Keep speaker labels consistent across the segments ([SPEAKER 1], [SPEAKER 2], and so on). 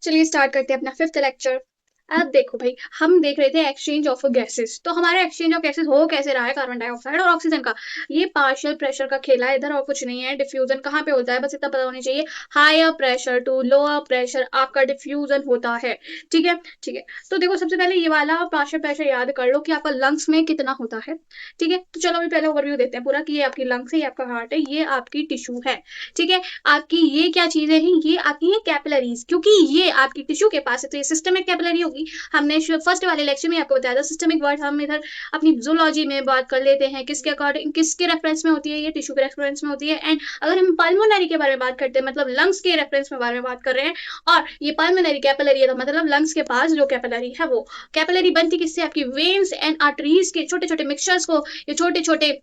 [SPEAKER 1] चलिए स्टार्ट करते हैं अपना फिफ्थ लेक्चर। अब देखो भाई, हम देख रहे थे एक्सचेंज ऑफ गैसेस। तो हमारा एक्सचेंज ऑफ गैसेस हो कैसे रहा है, कार्बन डाइऑक्साइड और ऑक्सीजन का। ये पार्शियल प्रेशर का खेला है, इधर और कुछ नहीं है। डिफ्यूजन कहाँ पे होता है, बस इतना पता होना चाहिए। Higher pressure to lower pressure आपका डिफ्यूजन होता है। ठीक है, ठीक है। तो देखो, सबसे पहले ये वाला पार्शियल प्रेशर याद कर लो कि आपका लंग्स में कितना होता है। ठीक है, तो चलो अभी पहले ओवरव्यू देते हैं पूरा कि ये आपकी लंग्स है, ये आपका हार्ट है, ये आपकी टिश्यू है। ठीक है, आपकी ये क्या चीजें हैं, ये आपकी है कैपिलरीज, क्योंकि ये आपकी टिश्यू के पास है तो ये सिस्टमिक कैपिलरी होगी। हमने फर्स्ट वाले लेक्चर में आपको बताया था सिस्टमिक वर्ड हम इधर अपनी जूलॉजी में बात कर लेते हैं, किसके अकॉर्डिंग, किसके रेफरेंस में होती है, ये टिश्यू के रेफरेंस में होती है। एंड अगर हम पल्मोनरी के बारे में बात करते हैं, मतलब लंग्स के रेफरेंस में बारे में बात कर रहे हैं, और ये पल्मोनरी कैपिलरी है तो मतलब लंग्स के पास जो कैपिलरी है, वो कैपिलरी बनती किससे, आपकी वेन्स एंड आर्टरीज के छोटे छोटे मिक्सचर्स को, ये छोटे छोटे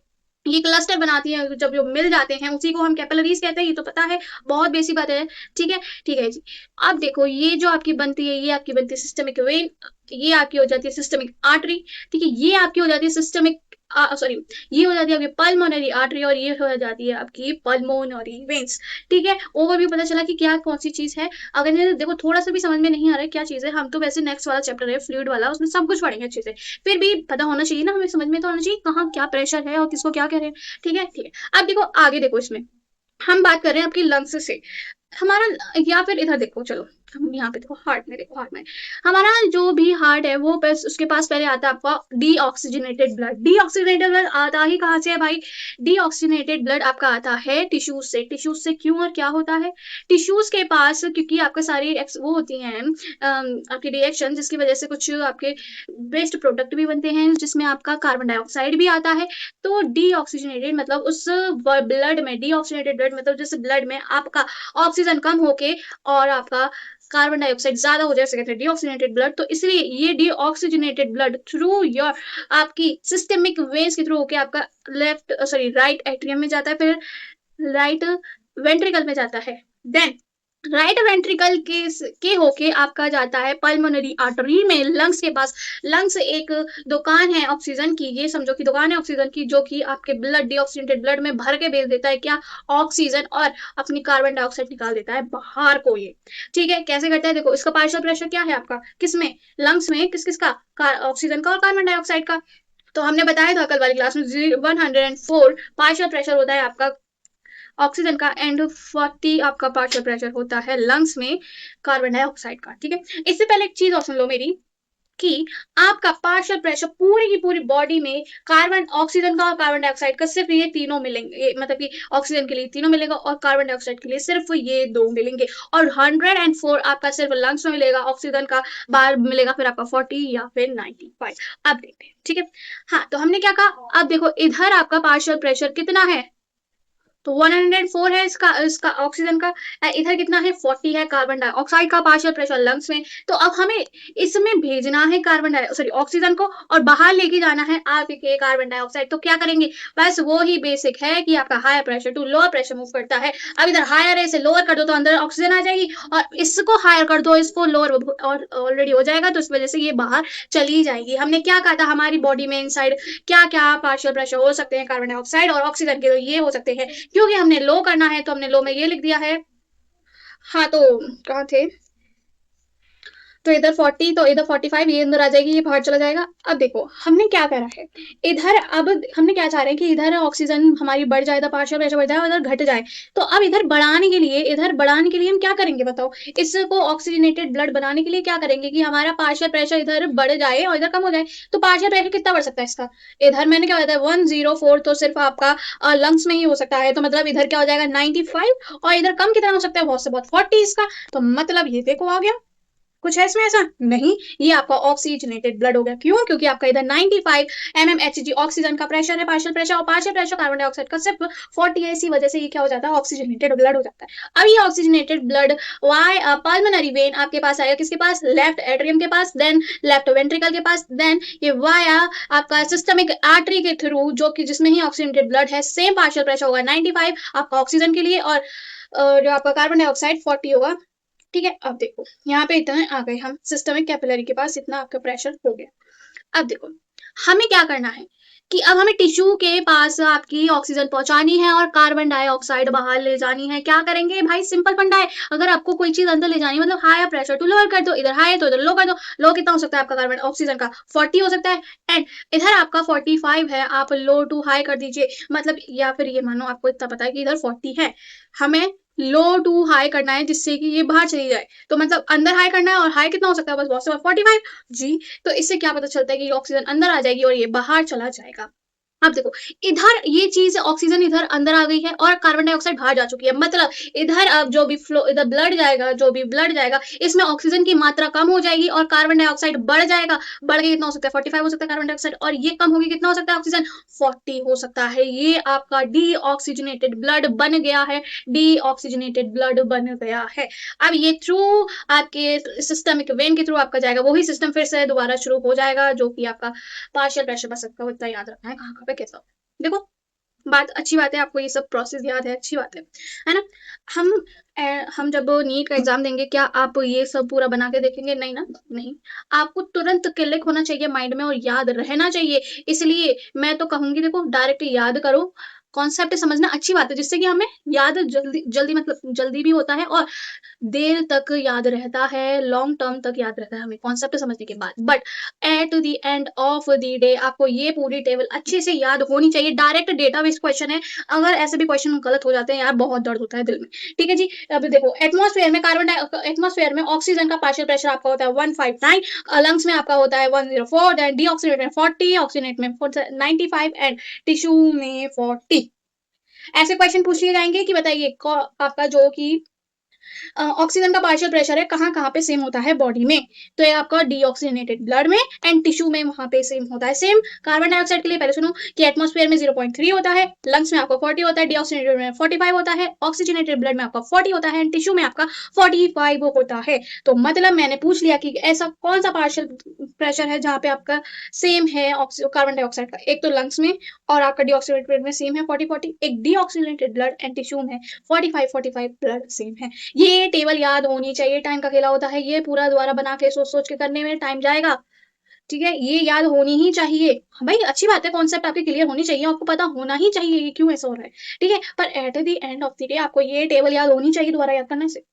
[SPEAKER 1] ये क्लस्टर बनाती है, जब जो मिल जाते हैं उसी को हम कैपिलरीज कहते हैं। ये तो पता है, बहुत बेसिक बात है। ठीक है, ठीक है जी। अब देखो, ये जो आपकी बनती है, ये आपकी बनती है सिस्टमिक वेन, ये आपकी हो जाती है सिस्टमिक आर्टरी। ठीक है, ये आपकी हो जाती है सिस्टमिक, सॉरी, ये हो जाती है आपकी पल्मोनरी आर्टरी, और ये हो जाती है आपकी पल्मोनरी वेन्स। ठीक है, ओवरव्यू पता चला कि क्या कौन सी चीज है। अगर ये देखो थोड़ा सा भी समझ में नहीं आ रहा है क्या चीज है, हम तो वैसे नेक्स्ट वाला चैप्टर है फ्लूइड वाला, उसमें सब कुछ पढ़ेंगे अच्छे से। फिर भी पता होना चाहिए ना, हमें समझ में तो होना चाहिए कहाँ क्या प्रेशर है और किसको क्या कह रहे हैं। ठीक है, ठीक है। अब देखो आगे, देखो इसमें हम बात कर रहे हैं आपकी लंग्स से। हमारा, या फिर इधर देखो, चलो हम यहाँ पे देखो, हार्ट में देखो, हार्ट में हमारा जो भी हार्ट है वो बस उसके पास पहले आता है आपका डीऑक्सीजनेटेड ब्लड। डीऑक्सीजनेटेड ब्लड आता ही कहाँ से है भाई, डीऑक्सीजनेटेड ब्लड आपका आता है टिश्यूज से। टिश्यूज से क्यों और क्या होता है, टिश्यूज के पास क्योंकि आपका सारी वो होती हैं आपकी रिएक्शन, जिसकी वजह से कुछ आपके वेस्ट प्रोडक्ट भी बनते हैं जिसमें आपका कार्बन डाइऑक्साइड भी आता है। तो डीऑक्सीजनेटेड मतलब उस ब्लड में, डीऑक्सीजनेटेड ब्लड मतलब जैसे ब्लड में आपका ऑक्सीजन कम होके और आपका कार्बन डाइऑक्साइड ज्यादा हो जाए, कहते हैं डीऑक्सीजनेटेड ब्लड। तो इसलिए ये डीऑक्सीजनेटेड ब्लड थ्रू योर आपकी सिस्टमिक वेन्स के थ्रू होके आपका लेफ्ट, सॉरी, राइट एट्रियम में जाता है, फिर राइट वेंट्रिकल में जाता है, देन राइट वेंट्रिकल के होके आपका जाता है पल्मोनरी आर्टरी में, लंग्स के पास। लंग्स एक दुकान है ऑक्सीजन की, ये समझो कि दुकान है ऑक्सीजन की, जो कि आपके ब्लड, डीऑक्सीजनेटेड ब्लड में भर के भेज देता है क्या, ऑक्सीजन, और अपनी कार्बन डाइऑक्साइड निकाल देता है बाहर को ये। ठीक है, कैसे करता है देखो, इसका पार्शियल प्रेशर क्या है आपका, किसमें, लंग्स में, किस किसका, ऑक्सीजन का और कार्बन डाइऑक्साइड का। तो हमने बताया था कल वाली क्लास में 104 पार्शियल प्रेशर होता है आपका ऑक्सीजन का, एंड 40 आपका पार्शियल प्रेशर होता है लंग्स में कार्बन डाइऑक्साइड का। ठीक है, इससे पहले एक चीज और सुन लो मेरी, कि आपका पार्शियल प्रेशर पूरी की पूरी बॉडी में कार्बन, ऑक्सीजन का और कार्बन डाइऑक्साइड का सिर्फ ये तीनों मिलेंगे, मतलब कि ऑक्सीजन के लिए तीनों मिलेगा और कार्बन डाइऑक्साइड के लिए सिर्फ ये दो मिलेंगे। और 104 आपका सिर्फ लंग्स में मिलेगा, ऑक्सीजन का बाहर मिलेगा फिर आपका 40 या फिर 95। अब देखते हैं, ठीक है। हाँ, तो हमने क्या कहा, अब देखो इधर आपका पार्शियल प्रेशर कितना है, तो 104 है इसका ऑक्सीजन का, इधर कितना है, 40 है कार्बन डाइऑक्साइड का पार्शियल प्रेशर लंग्स में। तो अब हमें इसमें भेजना है कार्बन डाइ, सॉरी, ऑक्सीजन को, और बाहर लेके जाना है आपके कार्बन डाइऑक्साइड। तो क्या करेंगे, बस वो ही बेसिक है कि आपका higher pressure to lower pressure move करता है। अब इधर हायर है, इसे लोअर कर दो तो अंदर ऑक्सीजन आ जाएगी, और इसको हायर कर दो, इसको लोअर, और ऑलरेडी हो जाएगा, तो इस वजह से ये बाहर चली जाएगी। हमने क्या कहा था, हमारी बॉडी में इनसाइड क्या क्या पार्शियल प्रेशर हो सकते हैं, कार्बन डाइऑक्साइड और ऑक्सीजन के, तो ये हो सकते हैं। क्योंकि हमने लो करना है तो हमने लो में ये लिख दिया है। हाँ, तो कहाँ थे, तो इधर 40 तो इधर 45, ये अंदर आ जाएगी, ये बाहर चला जाएगा। अब देखो हमने क्या करा है इधर, अब हमने क्या चाह रहे हैं कि इधर ऑक्सीजन हमारी बढ़ जाए, पार्शियल प्रेशर बढ़ जाए और इधर घट जाए। तो अब इधर बढ़ाने के लिए, इधर बढ़ाने के लिए हम क्या करेंगे बताओ, इसको ऑक्सीजनेटेड ब्लड बनाने के लिए क्या करेंगे कि हमारा पार्शियल प्रेशर इधर बढ़ जाए और इधर कम हो जाए। तो पार्शियल प्रेशर कितना बढ़ सकता है इसका, इधर मैंने क्या बताया 104, तो सिर्फ आपका लंग्स में ही हो सकता है। तो मतलब इधर क्या हो जाएगा 95, और इधर कम कितना हो सकता है, बहुत से बहुत 40 इसका। तो मतलब ये देखो आ गया, कुछ है इसमें ऐसा नहीं, ये आपका ऑक्सीजनेटेड ब्लड हो गया। क्यों, क्योंकि आपका इधर 95 mmHg ऑक्सीजन का प्रेशर है, पार्शियल प्रेशर, और पार्शियल प्रेशर कार्बन डाइऑक्साइड का सिर्फ 40 है, इसी वजह से ये क्या हो जाता है, ऑक्सीजनेटेड ब्लड हो जाता है। अब ये oxygenated blood via pulmonary vein आपके पास आएगा, किसके पास, लेफ्ट एट्रियम के पास, देन लेफ्ट वेंट्रिकल के पास, देन ये वाया आपका सिस्टमिक आर्टरी के थ्रू, जो कि जिसमें ही ऑक्सीजनेटेड ब्लड है, सेम पार्शियल प्रेशर होगा 95 आपका ऑक्सीजन के लिए, और जो आपका कार्बन डाइऑक्साइड 40 होगा। ठीक है, अब देखो यहाँ पे इतना आ गए हम सिस्टमिक कैपिलरी के पास, इतना आपका प्रेशर हो गया। अब देखो हमें क्या करना है, कि अब हमें टिश्यू के पास आपकी ऑक्सीजन पहुंचानी है और कार्बन डाइऑक्साइड बाहर ले जानी है। क्या करेंगे भाई, सिंपल फंडा है। अगर आपको कोई चीज अंदर ले जानी है, मतलब हायर प्रेशर टू लोअर कर दो, इधर हाई तो इधर लो कर दो। लो कितना हो सकता है आपका कार्बन ऑक्सीजन का, 40 हो सकता है। एंड इधर आपका 45 है, आप लो टू हाई कर दीजिए, मतलब या फिर ये मानो आपको इतना पता है कि इधर 40 है, हमें लो टू हाई करना है जिससे कि ये बाहर चली जाए। तो मतलब अंदर हाई करना है, और हाई कितना हो सकता है, बस बहुत से 45 जी। तो इससे क्या पता चलता है कि ऑक्सीजन अंदर आ जाएगी और ये बाहर चला जाएगा। अब देखो, इधर ये चीज ऑक्सीजन इधर अंदर आ गई है और कार्बन डाइऑक्साइड बाहर जा चुकी है, मतलब इधर अब जो भी फ्लो, इधर ब्लड जाएगा, जो भी ब्लड जाएगा, इसमें ऑक्सीजन की मात्रा कम हो जाएगी और कार्बन डाइऑक्साइड बढ़ जाएगा। बढ़ के कितना हो सकता है, 45 हो सकता है कार्बन डाइऑक्साइड, और ये कम होगी, कितना हो सकता है ऑक्सीजन, 40 हो सकता है। ये आपका डीऑक्सीजनेटेड ब्लड बन गया है, डीऑक्सीजनेटेड ब्लड बन गया है। अब ये थ्रू आपके सिस्टमिक वेन के थ्रू आपका जाएगा, वही सिस्टम फिर से दोबारा शुरू हो जाएगा, जो कि आपका पार्शियल प्रेशर बस सबका इतना याद रखना है कहाँ कहाँ पे कैसा। देखो, बात अच्छी बात है, आपको ये सब प्रोसेस याद है, अच्छी बात है ना। हम हम जब नीट का एग्जाम देंगे, क्या आप ये सब पूरा बना के देखेंगे? नहीं ना, नहीं। आपको तुरंत क्लिक होना चाहिए माइंड में और याद रहना चाहिए। इसलिए मैं तो कहूंगी, देखो डायरेक्ट याद करो, कॉन्सेप्ट समझना अच्छी बात है, जिससे कि हमें याद जल्दी जल्दी, मतलब जल्दी भी होता है और देर तक याद रहता है, लॉन्ग टर्म तक याद रहता है हमें कॉन्सेप्ट समझने के बाद। But at the end of the day आपको ये पूरी टेबल अच्छे से याद होनी चाहिए। डायरेक्ट डेटाबेस क्वेश्चन है, अगर ऐसे भी क्वेश्चन गलत हो जाते हैं यार, बहुत दर्द होता है दिल में। ठीक है जी। अब देखो, एटमॉस्फेयर में एटमॉस्फेयर में ऑक्सीजन का पार्शियल प्रेशर आपका होता है 159, लंग्स में आपका होता है 104, देन डीऑक्सीनेट में 40, ऑक्सीनेट में 95 एंड टिश्यू में 40। ऐसे क्वेश्चन पूछ लिए जाएंगे कि बताइए आपका जो कि ऑक्सीजन का पार्शियल प्रेशर है कहाँ कहाँ पे सेम होता है बॉडी में। तो ये आपका डीऑक्सीनेटेड ब्लड में एंड टिश्यू में वहां पे सेम होता है। सेम कार्बन डाइऑक्साइड के लिए पहले सुनो कि एटमॉस्फेयर में 0.3 होता है, लंग्स में आपका 40 होता है, डीऑक्सीनेटेड में 45 होता है, ऑक्सीजनेटेड ब्लड में आपका 40 होता है एंड टिश्यू में आपका 45 होता है। तो मतलब मैंने पूछ लिया कि ऐसा कौन सा पार्शियल प्रेशर है जहाँ पे आपका सेम है कार्बन डाइऑक्साइड का। एक तो लंग्स में और आपका डीऑक्सीनेटेड में सेम है 40-40, एक डीऑक्सीनेटेड ब्लड एंड टिश्यू में 45-45 ब्लड सेम है। ये टेबल याद होनी चाहिए, टाइम का खेला होता है, ये पूरा दोबारा बना के सोच सोच के करने में टाइम जाएगा। ठीक है, ये याद होनी ही चाहिए। भाई अच्छी बात है, कॉन्सेप्ट आपके क्लियर होनी चाहिए, आपको पता होना ही चाहिए ये क्यों ऐसा हो रहा है। ठीक है, पर at the end of the day आपको ये टेबल याद होनी चाहिए दोबारा याद करने से।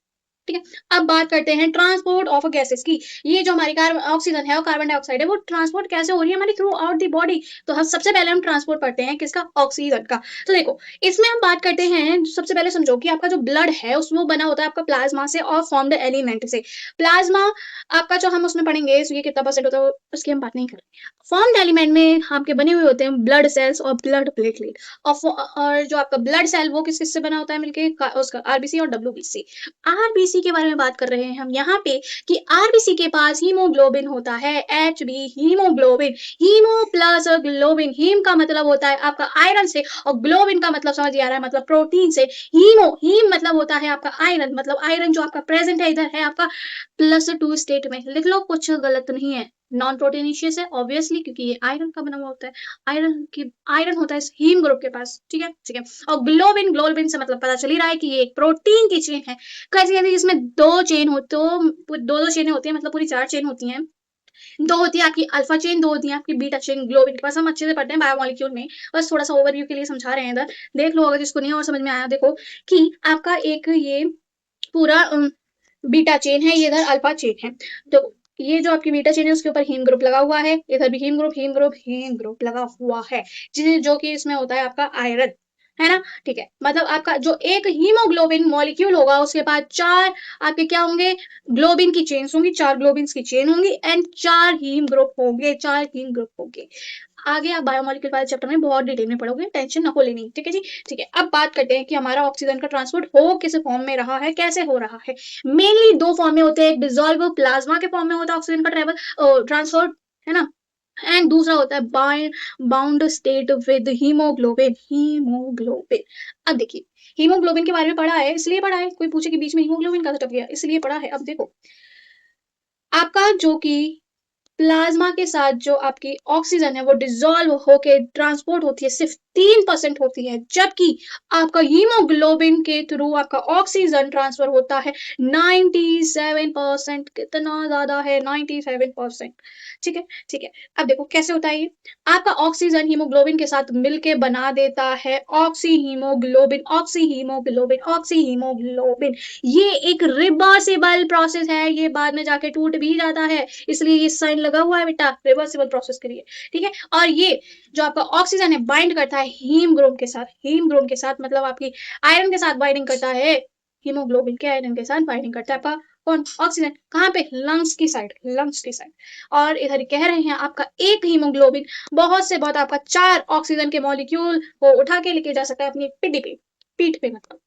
[SPEAKER 1] ठीक है, अब बात करते हैं ट्रांसपोर्ट ऑफ गैसेस की। ये जो हमारी ऑक्सीजन है और कार्बन डाइऑक्साइड है, वो ट्रांसपोर्ट कैसे हो रही है हमारी थ्रू आउट द बॉडी। तो हम सबसे पहले हम ट्रांसपोर्ट पढ़ते हैं किसका, ऑक्सीजन का। तो देखो, इसमें हम बात करते हैं, सबसे पहले समझो कि आपका जो ब्लड है उसमें बना होता है आपका प्लाज्मा से और फॉर्म्ड एलिमेंट से। प्लाज्मा आपका जो हम उसमें पढ़ेंगे, ये कितना परसेंट होता है उसकी हम बात नहीं करेंगे। फॉर्म्ड एलिमेंट में आपके बने हुए होते हैं ब्लड सेल्स और ब्लड प्लेटलेट। और जो आपका ब्लड सेल वो किस किस से बना होता है मिलके, उसका आरबीसी और डब्ल्यूबीसी। आरबीसी के बारे में बात कर रहे हैं हम यहाँ पे कि आरबीसी के पास हीमोग्लोबिन होता है, HB haemoglobin. Haemo plus globin, haem का मतलब होता है आपका आयरन से और ग्लोबिन का मतलब समझ आ रहा है मतलब प्रोटीन से। हीम मतलब होता है आपका आयरन, मतलब आयरन जो आपका प्रेजेंट है इधर है आपका +2 स्टेट में। लिख लो, कुछ गलत नहीं है। नॉन प्रोटीनिशियस है ऑब्वियसली, क्योंकि ये आयरन का बना हुआ होता है। आयरन होता है इस हीम ग्रुप के पास। ठीक है, ठीक है। और ग्लोबिन, ग्लोबिन से मतलब पता चल ही रहा है कि ये एक प्रोटीन की चेन है। कैसे कहते हैं, इसमें दो चेन हो तो दो चेनें होती है, मतलब पूरी 4 चेन होती हैं। दो होती है आपकी अल्फा चेन, दो होती है आपकी बीटा चेन ग्लोबिन के पास। हम अच्छे से पढ़ते हैं बायोमोलिक्यूल में, बस थोड़ा सा ओवरव्यू के लिए समझा रहे हैं इधर। देख लो अगर जिसको नहीं और समझ में आया। देखो कि आपका एक ये पूरा बीटा चेन है, ये इधर अल्फा चेन है। तो ये जो आपकी बीटा चेन है उसके ऊपर हीम ग्रुप लगा हुआ है, इधर भी haem group haem group haem group लगा हुआ है, जो कि इसमें होता है आपका आयरन, है ना। ठीक है, मतलब आपका जो एक हीमोग्लोबिन मॉलिक्यूल होगा उसके बाद 4 आपके क्या होंगे, ग्लोबिन की चेन्स होंगी, 4 ग्लोबिन की चेन होंगी एंड 4 हीम ग्रुप होंगे, 4 हीम ग्रुप होंगे। आगे आप बायोमोलिक्यूल वाले चैप्टर में बहुत डिटेल में पढ़ोगे, टेंशन ना हो लेनी। ठीक है जी, ठीक है। अब बात करते हैं कि हमारा ऑक्सीजन का ट्रांसपोर्ट हो किस फॉर्म में रहा है, कैसे हो रहा है। मेनली 2 फॉर्म में होते हैं, एक डिसॉल्व प्लाज्मा के फॉर्म में होता है ऑक्सीजन का ट्रांसपोर्ट, है ना। एंड दूसरा होता है bound state with haemoglobin, haemoglobin. अब देखिए, हीमोग्लोबिन के बारे में पढ़ा है, इसलिए पढ़ा है, कोई पूछे कि बीच में हीमोग्लोबिन का टप गया, इसलिए पढ़ा है। अब देखो, आपका जो कि प्लाज्मा के साथ जो आपकी ऑक्सीजन है वो डिसॉल्व होके ट्रांसपोर्ट होती है सिर्फ 3% होती है, जबकि आपका हीमोग्लोबिन के थ्रू आपका ऑक्सीजन ट्रांसफर होता है 97%। कितना ज्यादा है 97%। ठीक है, ठीक है। अब देखो कैसे होता है ये। आपका ऑक्सीजन हीमोग्लोबिन के साथ मिलके बना देता है oxy haemoglobin, oxy haemoglobin, oxy haemoglobin. ये एक रिवर्सिबल प्रोसेस है, ये बाद में जाके टूट भी जाता है, इसलिए ये साइन लगा हुआ है बेटा रिवर्सिबल प्रोसेस के लिए। ठीक है, और ये जो आपका ऑक्सीजन है बाइंड करता है हीमोग्लोबिन के साथ, हीमोग्लोबिन के साथ मतलब आपकी आयरन के साथ बाइंडिंग करता है, हीमोग्लोबिन के आयरन के साथ बाइंडिंग करता है। कौन? ऑक्सीजन। कहाँ पे? लंग्स की साइड, लंग्स की साइड। और इधर कह रहे हैं आपका एक हीमोग्लोबिन बहुत से बहुत आपका 4 ऑक्सीजन के मॉलिक्यूल को उठा के लेके जा सकता है अपनी पिड्डी पे, पीठ पे मतलब,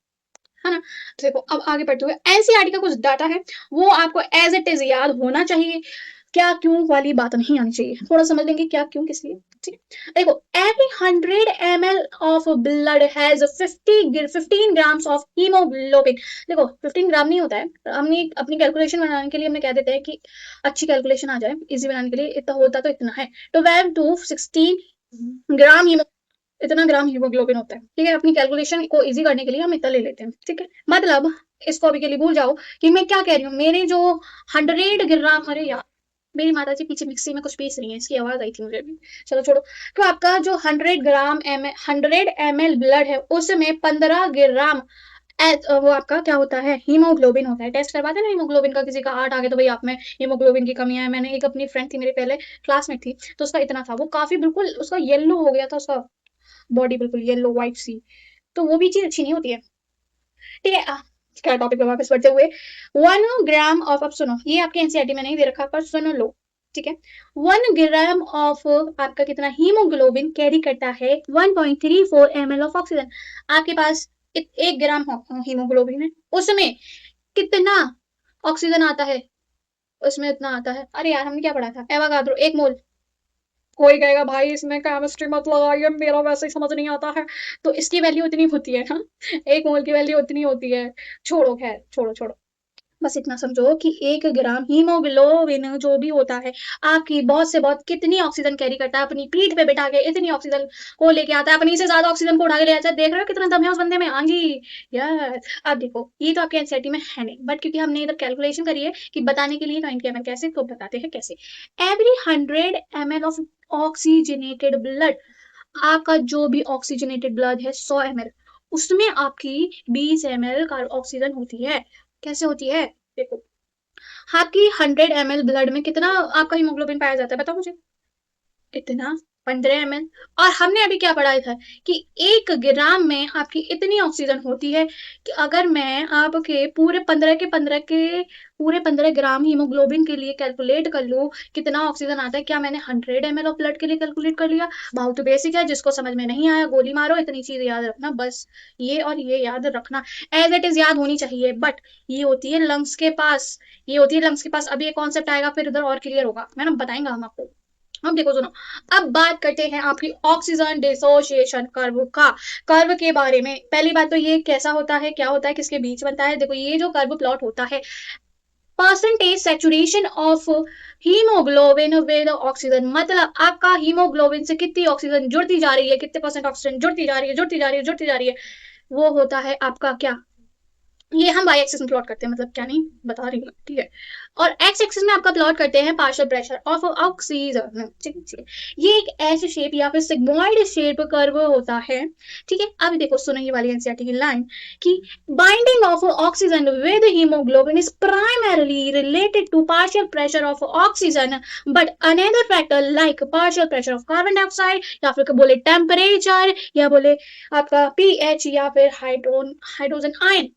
[SPEAKER 1] है ना। तो देखो अब आगे बढ़ते हुए एनसीईआरटी का कुछ डाटा है, वो आपको एज इट इज याद होना चाहिए, क्या क्यों वाली बात नहीं आनी चाहिए, थोड़ा समझ लेंगे क्या क्यों किस लिए। ठीक है, देखो every 100 ml of blood has 15 grams of haemoglobin. देखो 15 ग्राम नहीं होता है, हमने अपनी कैलकुलेशन बनाने के लिए हमने कह देते हैं कि अच्छी कैलकुलेशन आ जाए इजी बनाने के लिए, इतना होता तो इतना है, 12 to 16 ग्राम इतना ग्राम हीमोग्लोबिन होता है। ठीक है, अपनी कैलकुलेशन को इजी करने के लिए हम इतना ले लेते हैं। ठीक है, मतलब इसको अभी के लिए भूल जाओ कि मैं क्या कह रही हूँ। मेरे जो 100 ग्राम, अरे यार मेरी माता जी पीछे मिक्सी में कुछ पीस रही है, इसकी आवाज आई थी मुझे भी, चलो छोड़ो। तो आपका जो 100 ml ब्लड है उसमें 15 ग्राम वो आपका क्या होता है, हीमोग्लोबिन होता है। टेस्ट करवाते हैं ना हीमोग्लोबिन का, किसी का 8 आ गया तो भाई आप में हीमोग्लोबिन की कमी है। मैंने एक अपनी फ्रेंड थी मेरे पहले क्लासमेट थी, तो उसका इतना था, वो काफी बिल्कुल उसका येलो हो गया था, उसका बॉडी बिल्कुल येलो व्हाइट सी, तो वो भी चीज अच्छी नहीं होती है। ठीक है, क्या टॉपिक पे वापस बढ़ते हुए, 1 ग्राम ऑफ, अब सुनो ये आपके एनसीईआरटी में नहीं दे रखा पर सुनो लो। ठीक है, 1 ग्राम ऑफ आपका कितना हीमोग्लोबिन कैरी करता है 1.34 ml ऑफ ऑक्सीजन। आपके पास 1 ग्राम हीमोग्लोबिन है, उसमें कितना ऑक्सीजन आता है, उसमें इतना आता है। अरे यार हमने क्या पढ़ा था, एवोगाड्रो 1 मोल। कोई कहेगा भाई इसमें केमिस्ट्री मत लगाइए, मेरा वैसे ही समझ नहीं आता है, तो इसकी वैल्यू उतनी होती है ना, 1 मोल की वैल्यू उतनी होती है। छोड़ो, खैर छोड़ो छोड़ो, बस इतना समझो कि 1 ग्राम हीमोग्लोबिन जो भी होता है आपकी बहुत से बहुत कितनी ऑक्सीजन कैरी करता है, अपनी पीठ पे बिठा के इतनी ऑक्सीजन को लेके आता है, अपनी से ज्यादा ऑक्सीजन को उठा के ले आता है। देख रहे हो कितना दम है उस बंदे में, हाँ जी यस। अब देखो ये तो आपके एनसीईआरटी में है नहीं, बट क्योंकि हमने इधर कैलकुलेशन करी है कि बताने के लिए 90 ml कैसे, तो बताते हैं कैसे। Every 100 ml of oxygenated blood, आपका जो भी ऑक्सीजनेटेड ब्लड है 100 ml, उसमें आपकी 20 ml का ऑक्सीजन होती है। कैसे होती है देखो, आपकी 100 ml ब्लड में कितना आपका हीमोग्लोबिन पाया जाता है बताओ मुझे, इतना 15 ml। और हमने अभी क्या पढ़ा था कि 1 ग्राम में आपकी इतनी ऑक्सीजन होती है कि अगर मैं आपके पूरे 15 ग्राम हीमोग्लोबिन के लिए कैलकुलेट कर लूं कितना ऑक्सीजन आता है, क्या मैंने 100 ml ऑफ ब्लड के लिए कैलकुलेट कर लिया? बहुत बेसिक है, जिसको समझ में नहीं आया गोली मारो, इतनी चीज याद रखना बस, ये और ये याद रखना, एज इट इज याद होनी चाहिए। बट ये होती है लंग्स के पास, ये होती है लंग्स के पास। अभी ये कॉन्सेप्ट आएगा फिर इधर और क्लियर होगा, मैडम बताएंगे हम आपको। अब देखो सुनो, अब बात करते हैं आपकी ऑक्सीजन डिसोसिएशन कर्व का, कर्व के बारे में। पहली बात तो ये कैसा होता है, क्या होता है, किसके बीच बनता है। देखो ये जो कर्व प्लॉट होता है, percentage saturation of haemoglobin with oxygen, मतलब आपका हीमोग्लोबिन से कितनी ऑक्सीजन जुड़ती जा रही है, कितने परसेंट ऑक्सीजन जुड़ती जा रही है, जुड़ती जा रही है, जुड़ती जा रही है, वो होता है आपका क्या, ये हम वाई एक्सिस में प्लॉट करते हैं, मतलब क्या नहीं बता रही हूँ। ठीक है, और एक्स एक्सिस में आपका प्लॉट करते हैं पार्शियल प्रेशर ऑफ ऑक्सीजन। ठीक है, ये एक ऐसे शेप या फिर सिग्मोइड शेप कर्व होता है। ठीक है, अब देखो सुनो ये वाली एनसीईआरटी की लाइन कि binding of oxygen with haemoglobin is primarily related to partial pressure of oxygen, but another factor like partial pressure of carbon dioxide, या फिर बोले टेम्परेचर, या बोले आपका पीएच, या फिर हाइड्रोजन आयन,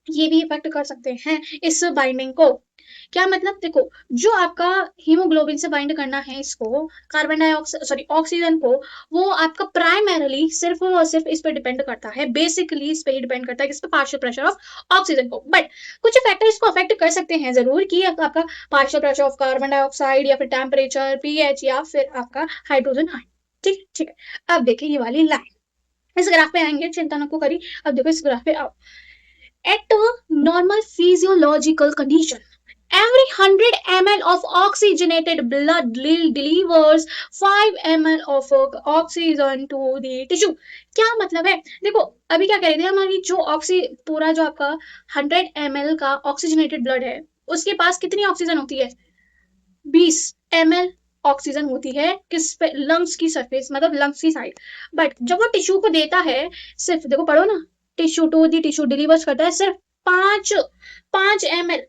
[SPEAKER 1] ये भी इफेक्ट कर सकते हैं इस बाइंडिंग को। क्या मतलब, देखो जो आपका हीमोग्लोबिन से बाइंड करना है इसको, कार्बन डाइऑक्साइड सॉरी ऑक्सीजन को, वो आपका प्राइमरीली सिर्फ और सिर्फ इस पे डिपेंड करता है, बेसिकली इस पे डिपेंड करता है, किस पे, पार्शियल प्रेशर ऑफ ऑक्सीजन को। बट कुछ फैक्टर इसको अफेक्ट कर सकते हैं जरूर, कि आपका partial pressure of carbon dioxide, या फिर टेम्परेचर, पीएच, या फिर आपका हाइड्रोजन आयन। ठीक ठीक है, अब देखिए ये वाली लाइन, इस ग्राफ पे आएंगे, चिंता न करी। अब देखो इस ग्राफ पे आओ, at a normal physiological condition, Every 100 ml of oxygenated blood delivers 5 ml of oxygen to the tissue. क्या मतलब है? देखो अभी क्या कह रहे थे, हमारी जो पूरा जो आपका 100 ml का ऑक्सीजनेटेड ब्लड है, उसके पास कितनी ऑक्सीजन होती है? 20 ml ऑक्सीजन होती है किस पे? लंग्स की सरफेस, मतलब लंग्स की साइड। बट जब वो टिश्यू को देता है, सिर्फ देखो पढ़ो ना, tissue to the tissue delivers करता है सिर्फ 5 ml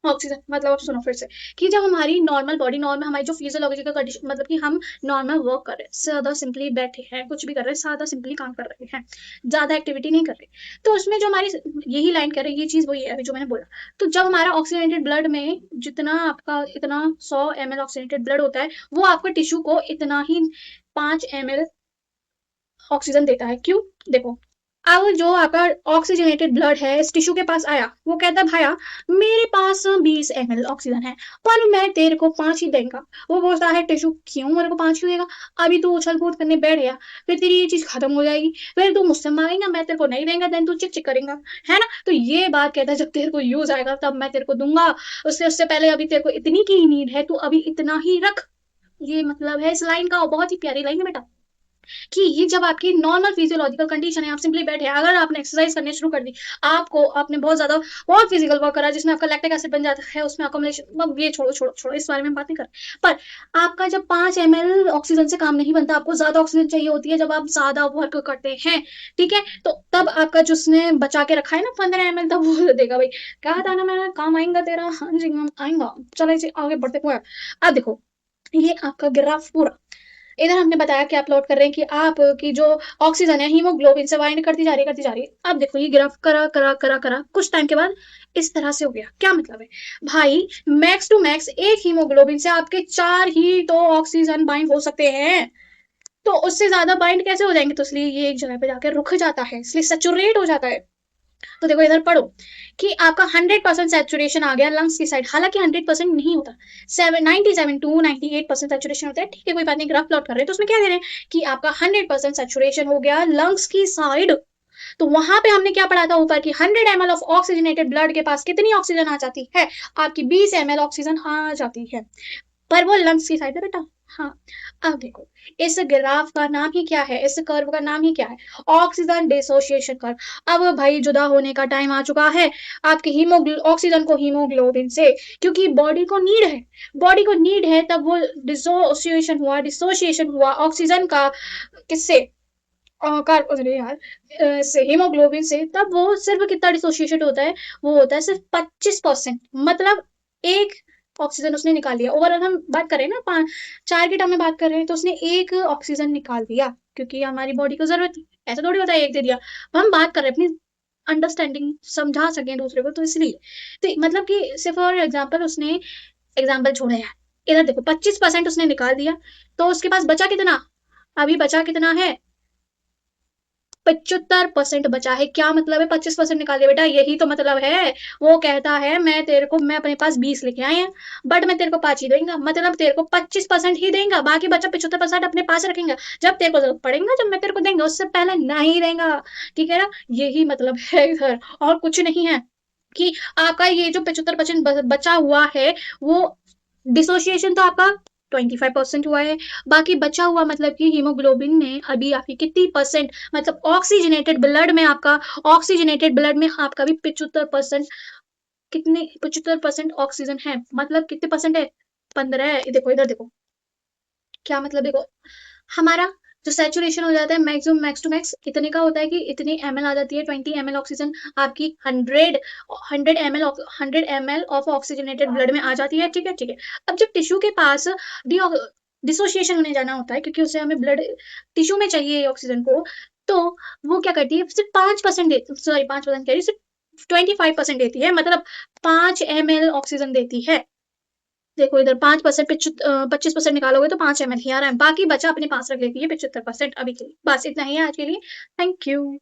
[SPEAKER 1] ऑक्सीजन। मतलब अब सुनो फिर से, कि जब हमारी नॉर्मल बॉडी, नॉर्मल हमारी जो फिजियोलॉजिकल कंडीशन, मतलब कि हम नॉर्मल वर्क कर रहे हैं, सादा सिंपली बैठे हैं, कुछ भी कर रहे हैं, सादा सिंपली काम कर रहे हैं, ज्यादा एक्टिविटी नहीं कर रहे, तो उसमें जो हमारी यही लाइन कह रही है, ये चीज वही है अभी जो मैंने बोला। तो जब हमारा ऑक्सीजनेटेड ब्लड में जितना आपका इतना 100 ml ऑक्सीजनेटेड ब्लड होता है, वो आपके टिश्यू को इतना ही 5 ml ऑक्सीजन देता है। क्यों? देखो अब जो आपका ऑक्सीजनेटेड ब्लड है इस टिश्यू के पास आया, वो कहता है भाया मेरे पास 20 ml ऑक्सीजन है, पर मैं तेरे को 5 ही देगा। वो बोलता है टिश्यू क्यों मेरे को 5 ही देगा? अभी तू उछल कूद करने बैठ गया, फिर तेरी ये चीज खत्म हो जाएगी, फिर तू मुझसे मांगेगा, मैं तेरे को नहीं देंगे, देन तू चिक चिक करेगा, है ना? तो ये बात कहता है जब तेरे को यूज आएगा तब मैं तेरे को दूंगा, उससे पहले अभी तेरे को इतनी की ही नीड है, तू अभी इतना ही रख। ये मतलब है इस लाइन का। बहुत ही प्यारी लाइन है बेटा, कि ये जब आपकी नॉर्मल फिजियोलॉजिकल कंडीशन है, आप सिंपली बैठे, अगर आपने एक्सरसाइज करनी शुरू कर दी, आपने बहुत फिजिकल वर्क करा जिसमें आपका लैक्टिक एसिड बन जाता है, उसमें अकोमोडेशन, ये छोड़ो छोड़ो छोड़ो, इस बारे में बात नहीं कर। पर आपका जब 5 ml ऑक्सीजन से काम नहीं बनता, आपको ज्यादा ऑक्सीजन चाहिए होती है जब आप ज्यादा वर्क करते हैं, ठीक है? तो तब आपका जिसने बचा के रखा है ना 15 ml, तब वो देगा भाई, कहा था ना मैं काम आएगा तेरा, हाँ जी आएगा। चलो इसे आगे बढ़ते हुए अब देखो, ये आपका ग्राफ पूरा, इधर हमने बताया कि आप प्लॉट कर रहे हैं कि आपकी जो ऑक्सीजन है हीमोग्लोबिन से बाइंड करती जा रही है। अब देखो ये ग्राफ करा करा करा करा कुछ टाइम के बाद इस तरह से हो गया। क्या मतलब है भाई? मैक्स टू मैक्स एक हीमोग्लोबिन से आपके 4 ही तो ऑक्सीजन बाइंड हो सकते हैं, तो उससे ज्यादा बाइंड कैसे हो जाएंगे? तो इसलिए ये एक जगह पे जाकर रुक जाता है, इसलिए सेचुरेट हो जाता है। तो देखो इधर पढ़ो कि आपका 100% सैचुरेशन आ गया लंग्स की साइड, हालांकि 100% नहीं होता, 97 टू 98% सैचुरेशन होता है, ठीक है कोई बात नहीं। ग्राफ प्लॉट कर रहे हैं तो उसमें क्या दे रहे हैं कि आपका 100% सैचुरेशन हो गया लंग्स की साइड। तो वहां पे हमने क्या पढ़ा था ऊपर कि 100 ml ऑफ ऑक्सीजनेटेड ब्लड के पास कितनी ऑक्सीजन आ जाती है? आपकी 20 ml ऑक्सीजन आ जाती है, पर वो लंग्स की साइड है बेटा। हाँ, अब देखो इस ग्राफ का नाम ही क्या है, इस कर्व का नाम ही क्या है? Oxygen dissociation curve. अब भाई जुदा होने का टाइम आ चुका है आपके ऑक्सीजन को हीमोग्लोबिन से, क्योंकि बॉडी को नीड है, तब वो डिसोसिएशन हुआ ऑक्सीजन का, किससे? अरे यार से हीमोग्लोबिन से, तब वो सिर्फ कितना डिसोसिएशन होता है? वो होता है सिर्फ 25%, मतलब एक ऑक्सीजन उसने निकाल लिया। ओवरऑल हम बात करें ना, 4 के टर्म में बात कर रहे हैं, तो उसने एक ऑक्सीजन निकाल दिया, क्योंकि हमारी बॉडी को जरूरत थी, ऐसा थोड़ी होता है एक दे दिया। हम बात कर रहे हैं अपनी अंडरस्टैंडिंग, समझा सकें दूसरे को, तो इसलिए। तो मतलब कि सिर्फ और एग्जाम्पल उसने एग्जाम्पल छोड़े हैं। इधर देखो 25% उसने निकाल दिया, तो उसके पास बचा कितना? अभी बचा कितना है? 75% बचा है। क्या मतलब है 25% निकाल दिया बेटा? यही तो मतलब है। वो कहता है मैं अपने पास 20 लेके आए हैं, बट मैं तेरे को 5 ही देंगे, मतलब तेरे को 25% ही देंगे, बाकी बचा 75% अपने पास रखेंगे, जब तेरे को जरूरत पड़ेगा जब मैं तेरे को देंगे, उससे पहले नहीं देंगे, ठीक है ना? यही मतलब है इधर, और कुछ नहीं है। कि आपका ये जो 75% बचा हुआ है, वो डिसोसिएशन तो आपका 25% हुआ है, बाकी बचा हुआ मतलब कि हीमोग्लोबिन ने अभी आपकी कितनी परसेंट, मतलब ऑक्सीजनेटेड ब्लड में आपका भी 75%, कितने 75% ऑक्सीजन है, मतलब कितने परसेंट है? 15 है। देखो इधर देखो क्या मतलब, देखो हमारा जो सैचुरेशन हो जाता है मैक्सिमम मैक्स टू मैक्स इतने का होता है कि इतनी ml आ जाती है, 20 ml ऑक्सीजन आपकी 100 ml ऑफ ऑक्सीजनेटेड ब्लड में आ जाती है, ठीक है ठीक है। अब जब टिश्यू के पास डिसोसिएशन होने जाना होता है, क्योंकि उसे हमें ब्लड टिश्यू में चाहिए ऑक्सीजन को, तो वो क्या करती है, सिर्फ 5% देती, सॉरी 5% कह रही, सिर्फ 25% देती है, मतलब 5 ml ऑक्सीजन देती है। देखो इधर 5% 25% निकालोगे तो 5 ml ही आ रहा है, बाकी बचा अपने पास रख लेती है 75% अभी के लिए। बस इतना ही है आज के लिए। Thank you.